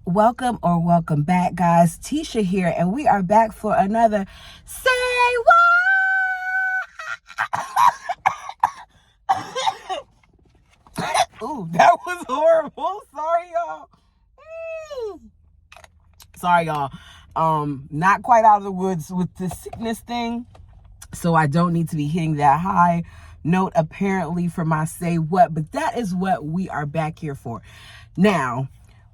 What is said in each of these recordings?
Welcome or welcome back, guys. Tisha here, and we are back for another Say What? Ooh, that was horrible. Sorry, y'all. Sorry, y'all. Not quite out of the woods with the sickness thing, so I don't need to be hitting that high note apparently for my Say What, but that is what we are back here for. Now,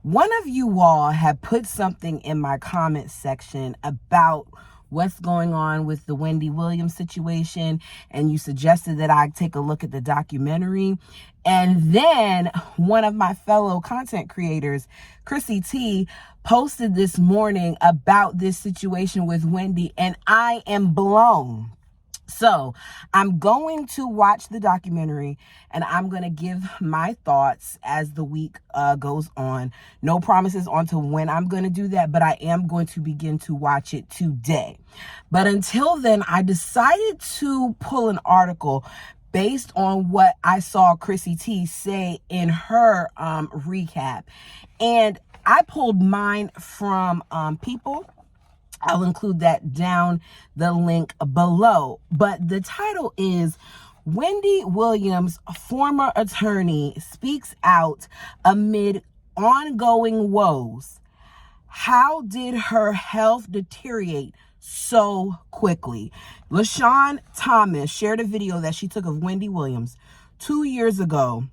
one of you all had put something in my comment section about what's going on with the Wendy Williams situation, and you suggested that I take a look at the documentary. And then one of my fellow content creators, ChrisTEAna, posted this morning about this situation with Wendy, and I am blown. So I'm going to watch the documentary, and I'm going to give my thoughts as the week goes on. No promises on to when I'm going to do that, but I am going to begin to watch it today. But until then, I decided to pull an article based on what I saw ChrisTEAna say in her recap. And I pulled mine from People. I'll include that down the link below. But the title is Wendy Williams, former attorney, speaks out amid ongoing woes. How did her health deteriorate so quickly? LaShawn Thomas shared a video that she took of Wendy Williams 2 years ago,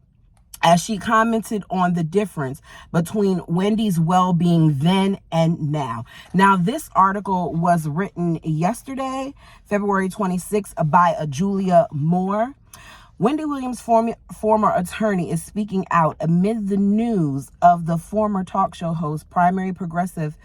as she commented on the difference between Wendy's well-being then and now. Now, this article was written yesterday, February 26th, by Julia Moore. Wendy Williams, former attorney, is speaking out amid the news of the former talk show host, primary progressive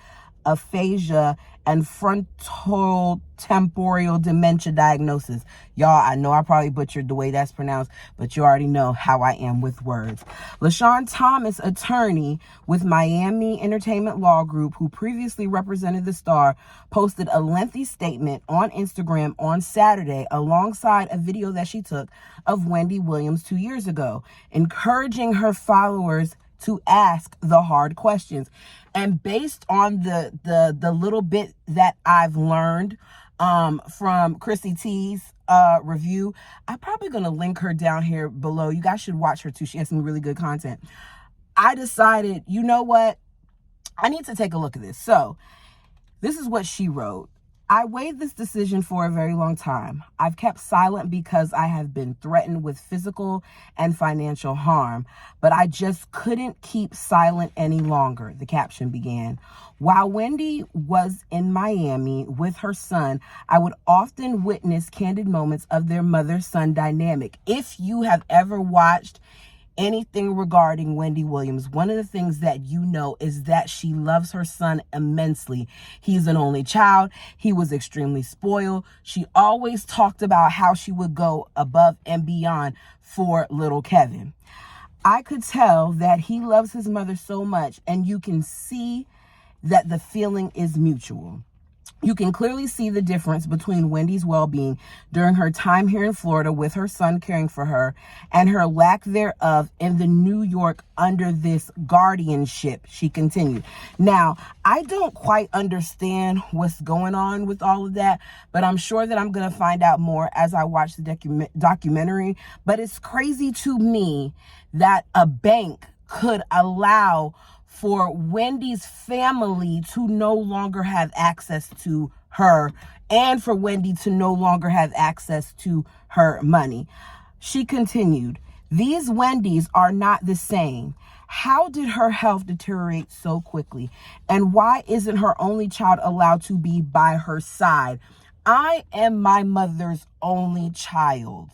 aphasia and frontotemporal dementia diagnosis. Y'all, I know I probably butchered the way that's pronounced, but you already know how I am with words. LaShawn Thomas, attorney with Miami Entertainment Law Group, who previously represented the star, posted a lengthy statement on Instagram on Saturday alongside a video that she took of Wendy Williams 2 years ago, encouraging her followers to ask the hard questions. And based on the little bit that I've learned from ChrisTEAna's review, I'm probably going to link her down here below. You guys should watch her too. She has some really good content. I decided, you know what? I need to take a look at this. So this is what she wrote. I weighed this decision for a very long time. I've kept silent because I have been threatened with physical and financial harm, but I just couldn't keep silent any longer, the caption began. While Wendy was in Miami with her son, I would often witness candid moments of their mother-son dynamic. If you have ever watched anything regarding Wendy Williams, one of the things that you know is that she loves her son immensely. He's an only child. He was extremely spoiled. She always talked about how she would go above and beyond for little Kevin. I could tell that he loves his mother so much, and you can see that the feeling is mutual. You can clearly see the difference between Wendy's well-being during her time here in Florida with her son caring for her and her lack thereof in the New York under this guardianship, she continued. Now, I don't quite understand what's going on with all of that, but I'm sure that I'm going to find out more as I watch the documentary. But it's crazy to me that a bank could allow for Wendy's family to no longer have access to her and for Wendy to no longer have access to her money. She continued, these Wendys are not the same. How did her health deteriorate so quickly? And why isn't her only child allowed to be by her side? I am my mother's only child.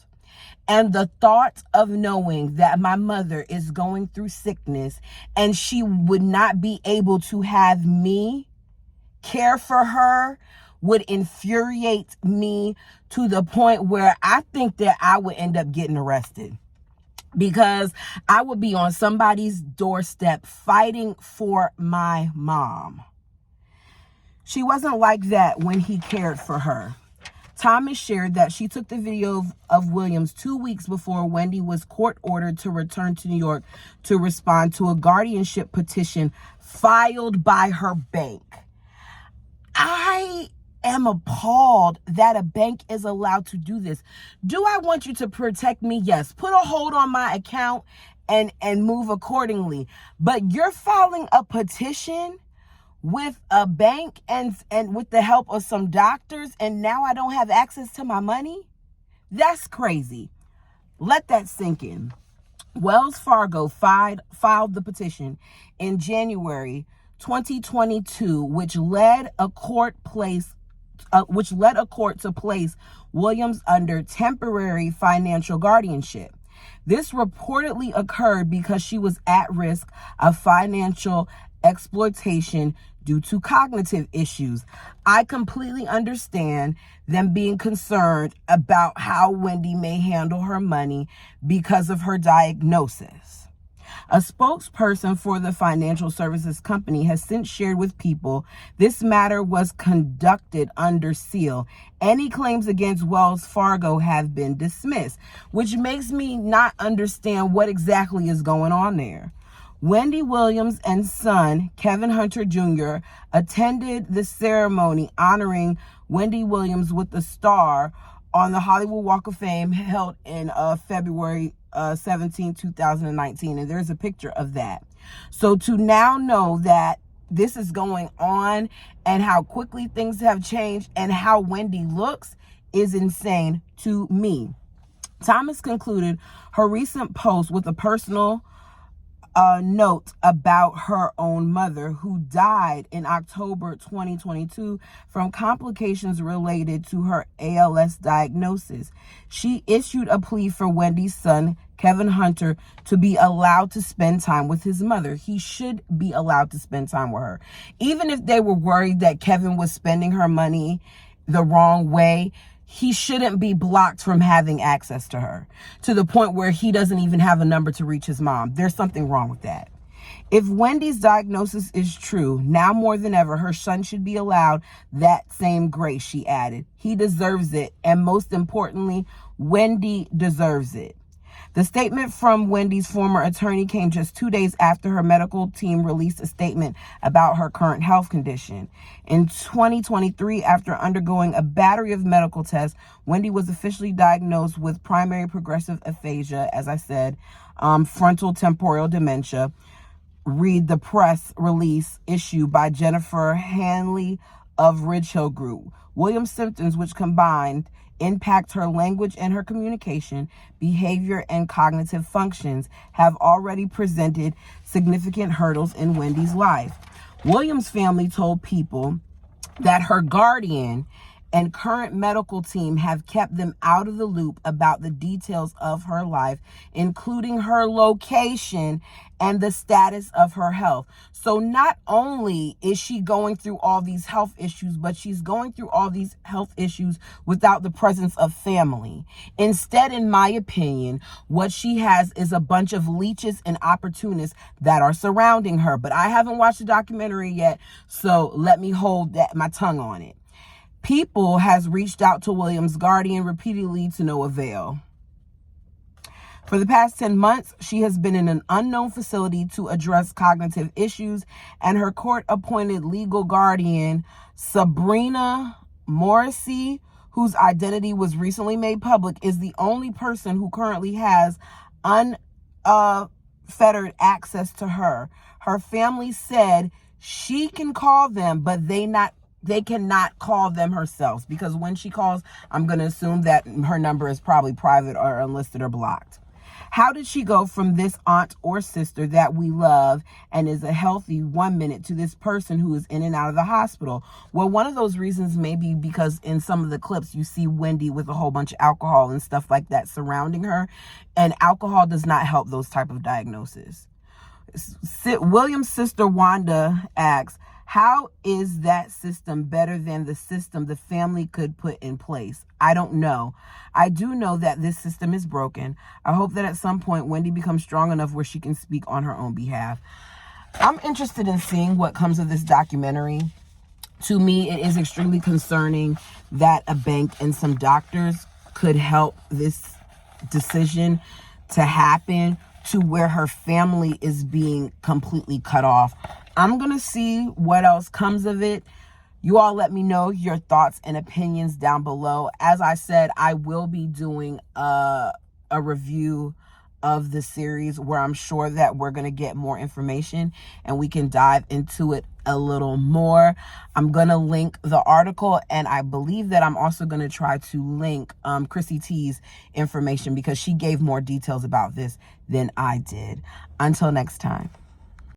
And the thought of knowing that my mother is going through sickness and she would not be able to have me care for her would infuriate me to the point where I think that I would end up getting arrested, because I would be on somebody's doorstep fighting for my mom. She wasn't like that when he cared for her. Thomas shared that she took the video of Williams 2 weeks before Wendy was court ordered to return to New York to respond to a guardianship petition filed by her bank. I am appalled that a bank is allowed to do this. Do I want you to protect me? Yes. Put a hold on my account and move accordingly. But you're filing a petition with a bank and with the help of some doctors, and now I don't have access to my money? That's crazy. Let that sink in. Wells Fargo filed the petition in January 2022, which led a court to place Williams under temporary financial guardianship. This reportedly occurred because she was at risk of financial exploitation due to cognitive issues. I completely understand them being concerned about how Wendy may handle her money because of her diagnosis. A spokesperson for the financial services company has since shared with People this matter was conducted under seal. Any claims against Wells Fargo have been dismissed, which makes me not understand what exactly is going on there. Wendy Williams and son, Kevin Hunter Jr., attended the ceremony honoring Wendy Williams with the star on the Hollywood Walk of Fame held in February 17, 2019. And there's a picture of that. So to now know that this is going on and how quickly things have changed and how Wendy looks is insane to me. Thomas concluded her recent post with a personal note about her own mother, who died in October 2022 from complications related to her ALS diagnosis. She issued a plea for Wendy's son, Kevin Hunter, to be allowed to spend time with his mother. He should be allowed to spend time with her. Even if they were worried that Kevin was spending her money the wrong way, he shouldn't be blocked from having access to her to the point where he doesn't even have a number to reach his mom. There's something wrong with that. If Wendy's diagnosis is true, now more than ever, her son should be allowed that same grace, she added. He deserves it. And most importantly, Wendy deserves it. The statement from Wendy's former attorney came just 2 days after her medical team released a statement about her current health condition. In 2023, after undergoing a battery of medical tests, Wendy was officially diagnosed with primary progressive aphasia, as I said, frontal temporal dementia. Read the press release issued by Jennifer Hanley of Ridge Hill Group. Williams' symptoms, which combined impact her language and her communication, behavior, and cognitive functions, have already presented significant hurdles in Wendy's life. Williams' family told People that her guardian and current medical team have kept them out of the loop about the details of her life, including her location and the status of her health. So not only is she going through all these health issues, but she's going through all these health issues without the presence of family. Instead, in my opinion, what she has is a bunch of leeches and opportunists that are surrounding her. But I haven't watched the documentary yet, so let me hold my tongue on it. People has reached out to Williams' guardian repeatedly to no avail. For the past 10 months, she has been in an unknown facility to address cognitive issues, and her court-appointed legal guardian, Sabrina Morrissey, whose identity was recently made public, is the only person who currently has unfettered access to her. Her family said she can call them, but they cannot call them herself, because when she calls, I'm going to assume that her number is probably private or unlisted or blocked. How did she go from this aunt or sister that we love and is a healthy 1 minute to this person who is in and out of the hospital? Well, one of those reasons may be because in some of the clips you see Wendy with a whole bunch of alcohol and stuff like that surrounding her, and alcohol does not help those type of diagnoses. William's sister Wanda asks, how is that system better than the system the family could put in place? I don't know. I do know that this system is broken. I hope that at some point Wendy becomes strong enough where she can speak on her own behalf. I'm interested in seeing what comes of this documentary. To me, it is extremely concerning that a bank and some doctors could help this decision to happen, to where her family is being completely cut off. I'm going to see what else comes of it. You all let me know your thoughts and opinions down below. As I said, I will be doing a review of the series where I'm sure that we're going to get more information and we can dive into it a little more. I'm going to link the article, and I believe that I'm also going to try to link ChrisTEA's information, because she gave more details about this than I did. Until next time.